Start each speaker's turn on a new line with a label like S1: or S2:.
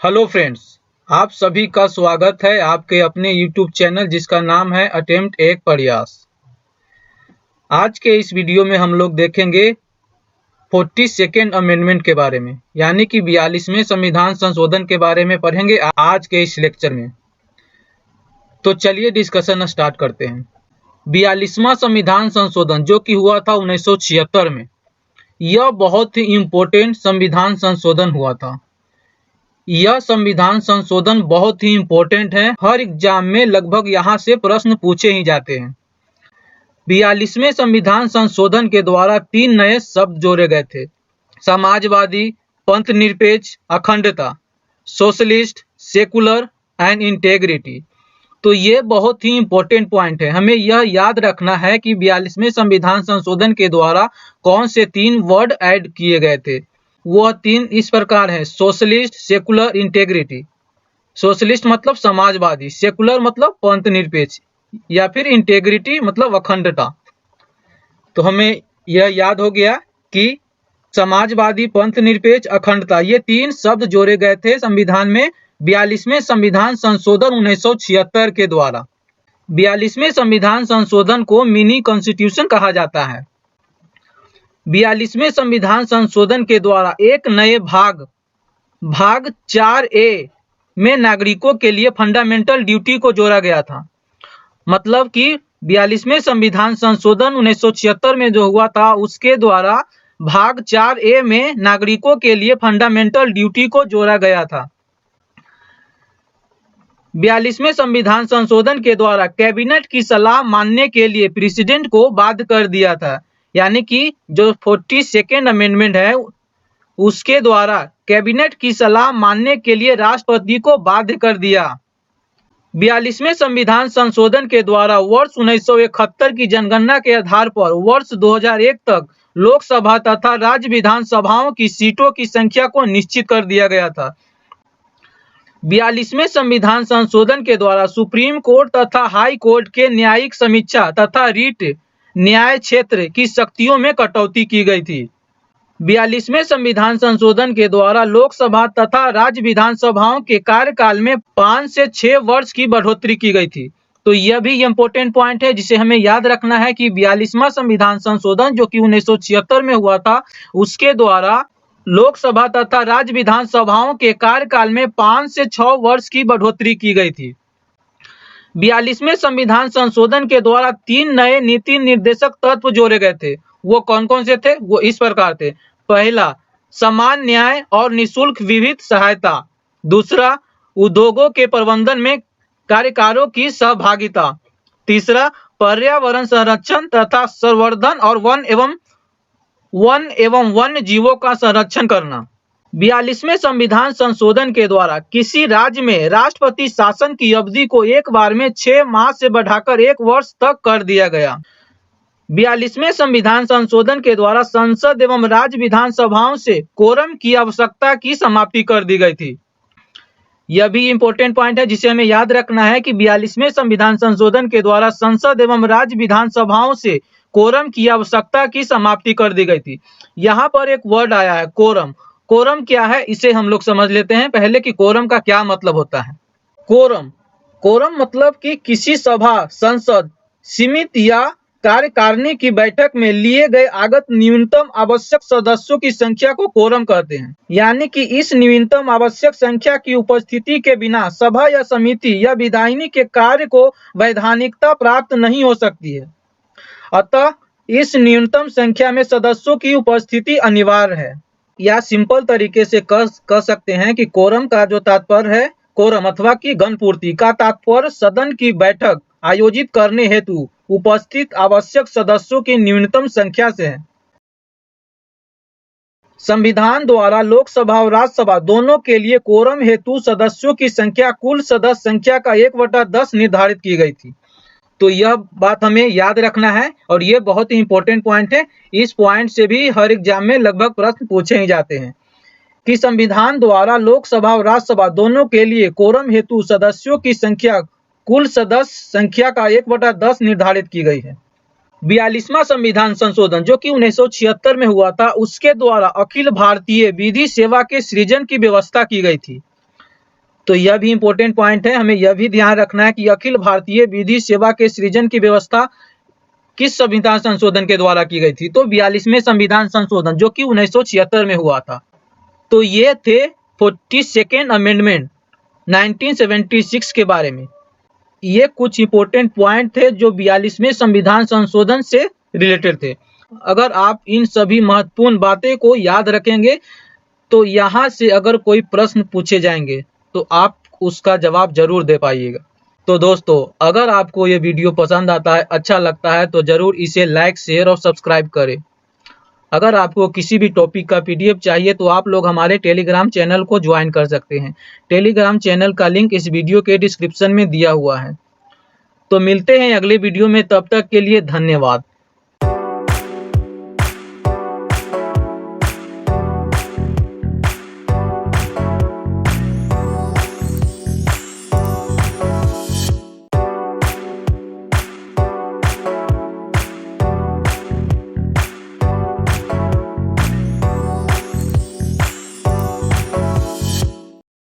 S1: Hello friends, आप सभी का स्वागत है आपके अपने YouTube चैनल जिसका नाम है अटेम्प्ट एक प्रयास। आज के इस वीडियो में हम लोग देखेंगे 42nd अमेंडमेंट के बारे में, यानी कि 42वें संविधान संशोधन के बारे में पढ़ेंगे आज के इस लेक्चर में। तो चलिए डिस्कशन स्टार्ट करते हैं। 42वां संविधान संशोधन जो कि हुआ था 1976 में, यह बहुत ही इम्पोर्टेंट संविधान संशोधन हुआ था। यह संविधान संशोधन बहुत ही इम्पोर्टेंट है, हर एग्जाम में लगभग यहाँ से प्रश्न पूछे ही जाते हैं। 42वें संविधान संशोधन के द्वारा 3 नए शब्द जोड़े गए थे: समाजवादी, पंथ निरपेक्ष, अखंडता, सोशलिस्ट, सेकुलर एंड इंटेग्रिटी। तो ये बहुत ही इम्पोर्टेंट पॉइंट है। हमें यह याद रखना है कि 42वें संविधान संशोधन के द्वारा कौन से 3 वर्ड ऐड किए गए थे। वह 3 इस प्रकार है: सोशलिस्ट, सेकुलर, इंटेग्रिटी। सोशलिस्ट मतलब समाजवादी, सेकुलर मतलब पंथ निरपेक्ष, या फिर इंटेग्रिटी मतलब अखंडता। तो हमें यह याद हो गया कि समाजवादी, पंथ निरपेक्ष, अखंडता, ये 3 शब्द जोड़े गए थे संविधान में 42वें संविधान संशोधन 1976 के द्वारा। 42वें संविधान संशोधन को मिनी कॉन्स्टिट्यूशन कहा जाता है। 42वें संविधान संशोधन के द्वारा एक नए भाग 4A में नागरिकों के लिए फंडामेंटल ड्यूटी को जोड़ा गया था। मतलब कि 42वें संविधान संशोधन 1976 में जो हुआ था, उसके द्वारा भाग 4A में नागरिकों के लिए फंडामेंटल ड्यूटी को जोड़ा गया था। 42वें संविधान संशोधन के द्वारा कैबिनेट की सलाह मानने के लिए प्रेसिडेंट को बाध्य कर दिया था। यानी कि जो 42nd अमेंडमेंट है, उसके द्वारा कैबिनेट की सलाह मानने के लिए राष्ट्रपति को बाध्य कर दिया। 42वें संविधान संशोधन के द्वारा वर्ष 1971 की जनगणना के आधार पर वर्ष 2001 तक लोकसभा तथा राज्य विधानसभाओं की सीटों की संख्या को निश्चित कर दिया गया था। 42वें संविधान संशोधन के द्वारा सुप्रीम कोर्ट तथा हाई कोर्ट के न्यायिक समीक्षा तथा रीट न्याय क्षेत्र की शक्तियों में कटौती की गई थी। 42वें संविधान संशोधन के द्वारा लोकसभा तथा राज्य विधानसभाओं के कार्यकाल में 5 से 6 वर्ष की बढ़ोतरी की गई थी। तो यह भी इम्पोर्टेंट पॉइंट है जिसे हमें याद रखना है कि 42वां संविधान संशोधन जो कि 1976 में हुआ था, उसके द्वारा लोकसभा तथा राज्य विधानसभाओं के कार्यकाल में 5 से 6 वर्ष की बढ़ोतरी की गई थी। 42वें संविधान संशोधन के द्वारा 3 नए नीति निर्देशक तत्व जोड़े गए थे। वो कौन कौन से थे? वो इस प्रकार थे: पहला, समान न्याय और निःशुल्क विधिक सहायता। दूसरा, उद्योगों के प्रबंधन में कार्यकारों की सहभागिता। तीसरा, पर्यावरण संरक्षण तथा संवर्धन और वन एवं वन्य जीवों का संरक्षण करना। 42वें संविधान संशोधन के द्वारा किसी राज्य में राष्ट्रपति शासन की अवधि को एक बार में 6 माह से बढ़ाकर 1 वर्ष तक कर दिया गया। 42वें संविधान संशोधन के द्वारा संसद एवं राज्य विधानसभाओं से कोरम की आवश्यकता की समाप्ति कर दी गई थी। यह भी इम्पोर्टेंट पॉइंट है जिसे हमें याद रखना है कि 42वें संविधान संशोधन के द्वारा संसद एवं राज्य विधानसभाओं से कोरम की आवश्यकता की समाप्ति कर दी गई थी। यहाँ पर एक वर्ड आया है, कोरम। कोरम क्या है, इसे हम लोग समझ लेते हैं पहले कि कोरम का क्या मतलब होता है। कोरम मतलब कि किसी सभा, संसद, समिति या कार्यकारिणी की बैठक में लिए गए आगत न्यूनतम आवश्यक सदस्यों की संख्या को कोरम कहते हैं। यानी कि इस न्यूनतम आवश्यक संख्या की उपस्थिति के बिना सभा या समिति या विधायिनी के कार्य को वैधानिकता प्राप्त नहीं हो सकती है। अतः इस न्यूनतम संख्या में सदस्यों की उपस्थिति अनिवार्य है। या सिंपल तरीके से कह सकते हैं कि कोरम का जो तात्पर्य है, कोरम अथवा कि गणपूर्ति का तात्पर्य सदन की बैठक आयोजित करने हेतु उपस्थित आवश्यक सदस्यों की न्यूनतम संख्या से है। संविधान द्वारा लोकसभा और राज्यसभा दोनों के लिए कोरम हेतु सदस्यों की संख्या कुल सदस्य संख्या का 1/10 निर्धारित की गई थी। तो यह बात हमें याद रखना है और ये बहुत ही इंपॉर्टेंट पॉइंट है। इस पॉइंट से भी हर एग्जाम में लगभग प्रश्न पूछे ही जाते हैं कि संविधान द्वारा लोकसभा और राज्यसभा दोनों के लिए कोरम हेतु सदस्यों की संख्या कुल सदस्य संख्या का 1/10 निर्धारित की गई है। 42वां संविधान संशोधन जो कि 1976 में हुआ था, उसके द्वारा अखिल भारतीय विधि सेवा के सृजन की व्यवस्था की गई थी। तो यह भी इंपॉर्टेंट पॉइंट है, हमें यह भी ध्यान रखना है कि अखिल भारतीय विधि सेवा के सृजन की व्यवस्था किस संविधान संशोधन के द्वारा की गई थी। तो 42वें संविधान संशोधन जो कि 1976 में हुआ था। तो ये थे 42nd अमेंडमेंट 1976 के बारे में। ये कुछ इंपॉर्टेंट पॉइंट थे जो 42वें संविधान संशोधन से रिलेटेड थे। अगर आप इन सभी महत्वपूर्ण बातें को याद रखेंगे तो यहाँ से अगर कोई प्रश्न पूछे जाएंगे तो आप उसका जवाब जरूर दे पाइएगा। तो दोस्तों, अगर आपको ये वीडियो पसंद आता है, अच्छा लगता है तो जरूर इसे लाइक, शेयर और सब्सक्राइब करें। अगर आपको किसी भी टॉपिक का पीडीएफ चाहिए तो आप लोग हमारे टेलीग्राम चैनल को ज्वाइन कर सकते हैं। टेलीग्राम चैनल का लिंक इस वीडियो के डिस्क्रिप्शन में दिया हुआ है। तो मिलते हैं अगले वीडियो में, तब तक के लिए धन्यवाद।